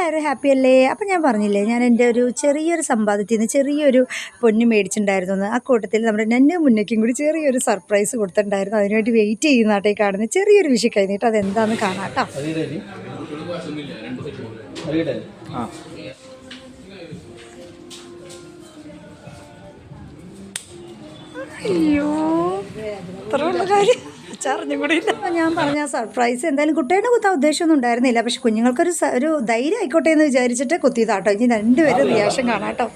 എല്ലാവരും ഹാപ്പി അല്ലേ? അപ്പം ഞാൻ പറഞ്ഞില്ലേ, ഞാൻ എൻ്റെ ഒരു ചെറിയൊരു സമ്പാദ്യത്തിൽ നിന്ന് ചെറിയൊരു പൊന്ന് മേടിച്ചിട്ടുണ്ടായിരുന്നു എന്ന്. ആ കൂട്ടത്തിൽ നമ്മുടെ നന്നെ മുന്നേക്കും കൂടി ചെറിയൊരു സർപ്രൈസ് കൊടുത്തിട്ടുണ്ടായിരുന്നു. അതിനുവേണ്ടി വെയിറ്റ് ചെയ്യുന്നതാട്ടെ കാണുന്ന ചെറിയൊരു വിഷയം കഴിഞ്ഞിട്ട് അതെന്താണെന്ന് കാണാം കേട്ടോ. അയ്യോ, അത്രയുള്ള കാര്യം അറിഞ്ഞും കൂടി ഇല്ല. ഞാൻ പറഞ്ഞ സർപ്രൈസ് എന്തായാലും കുട്ടിയുടെ കുത്താൻ ഉദ്ദേശമൊന്നും ഉണ്ടായിരുന്നില്ല. പക്ഷെ കുഞ്ഞുങ്ങൾക്കൊരു ഒരു ധൈര്യം ആയിക്കോട്ടെ എന്ന് വിചാരിച്ചിട്ട് കുത്തിയതാട്ടോ. ഇനി രണ്ടുപേരും റിയാക്ഷൻ കാണാട്ടോ.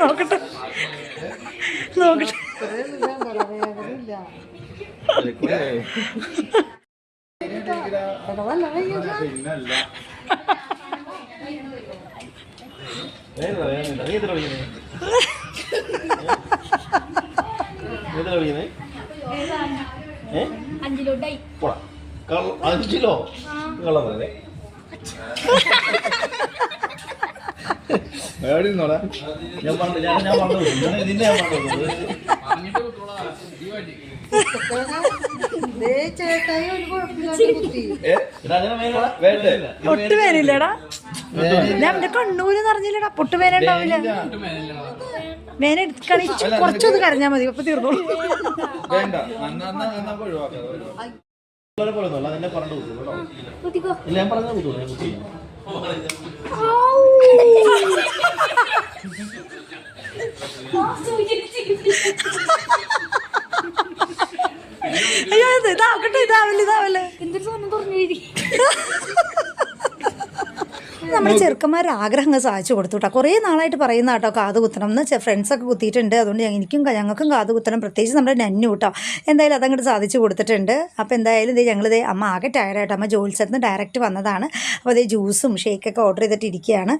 നോക്കട്ടെ നോക്കട്ടെ. അഞ്ചിലോ കളറല്ലേ മേടിന്നോളാ. ഞാൻ പറഞ്ഞു ഇതിന്റെ ഞാൻ പറഞ്ഞു പൊട്ടുവേനില്ലടാ. ഞാൻ എന്റെ കണ്ണൂര് നിറഞ്ഞില്ലടാ. പൊട്ടുവേന ഉണ്ടാവില്ല. വേന കുറച്ചൊന്ന് കരഞ്ഞാ മതി. അപ്പൊ തീർന്നോളൂ. അയ്യോ, ഇതാവട്ടെ, ഇതാവല്ലേ എന്തൊരു സാധനം തുറന്നു. നമ്മുടെ ചെറുക്കന്മാർ ആഗ്രഹങ്ങൾ സാധിച്ചു കൊടുത്തു കേട്ടോ. കുറേ നാളായിട്ട് പറയുന്ന കേട്ടോ കാത് കുത്തണം എന്ന്. ഫ്രണ്ട്സൊക്കെ കുത്തിയിട്ടുണ്ട്. അതുകൊണ്ട് ഞങ്ങൾക്കും കാത് കുത്തണം. പ്രത്യേകിച്ച് നമ്മുടെ നന്നു കേട്ടോ. എന്തായാലും അതങ്ങോട്ട് സാധിച്ചു കൊടുത്തിട്ടുണ്ട്. അപ്പോൾ എന്തായാലും ഇതേ ഞങ്ങളിതേ അമ്മ ആകെ ടയർഡായിട്ട് അമ്മ ജോലിസ്ഥലത്ത് നിന്ന് ഡയറക്റ്റ് വന്നതാണ്. അപ്പോൾ അതേ ജ്യൂസും ഷേക്കൊക്കെ ഓർഡർ ചെയ്തിട്ട് ഇരിക്കുകയാണ്.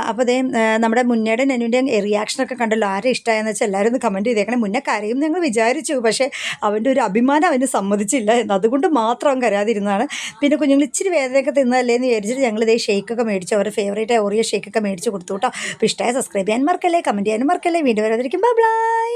അപ്പോൾ അതേ നമ്മുടെ മുന്നേടെ നന്നുവിൻ്റെ റിയാക്ഷനൊക്കെ കണ്ടല്ലോ. ആരെ ഇഷ്ടമായെന്ന് വെച്ചാൽ എല്ലാവരും ഒന്ന് കമൻറ്റ് ചെയ്തേക്കണേ. മുന്നേ കരയും ഞങ്ങൾ വിചാരിച്ചു. പക്ഷേ അവൻ്റെ ഒരു അഭിമാനം അവന് സമ്മതിച്ചില്ല എന്ന്. അതുകൊണ്ട് മാത്രം അവൻ കരയാതിരുന്നതാണ്. പിന്നെ കുഞ്ഞുങ്ങൾ ഇച്ചിരി വേദനയൊക്കെ തിന്നതല്ലേ എന്ന് വിചാരിച്ചിട്ട് ഞങ്ങളിതേ ഷേക്കൊക്കെ മേടിച്ചു. അവരുടെ ഫേവറേറ്റ് ഓറിയോ ഷേക്കൊക്കെ മേടിച്ച് കൊടുത്തു കേട്ടോ. അപ്പോൾ ഇഷ്ടമായി സബ്സ്ക്രൈബ് ചെയ്യാൻ മറക്കല്ലേ, കമൻറ്റ് ചെയ്യാനും മറക്കല്ലേ. വീണ്ടും വരാതിരിക്കും. ബൈ.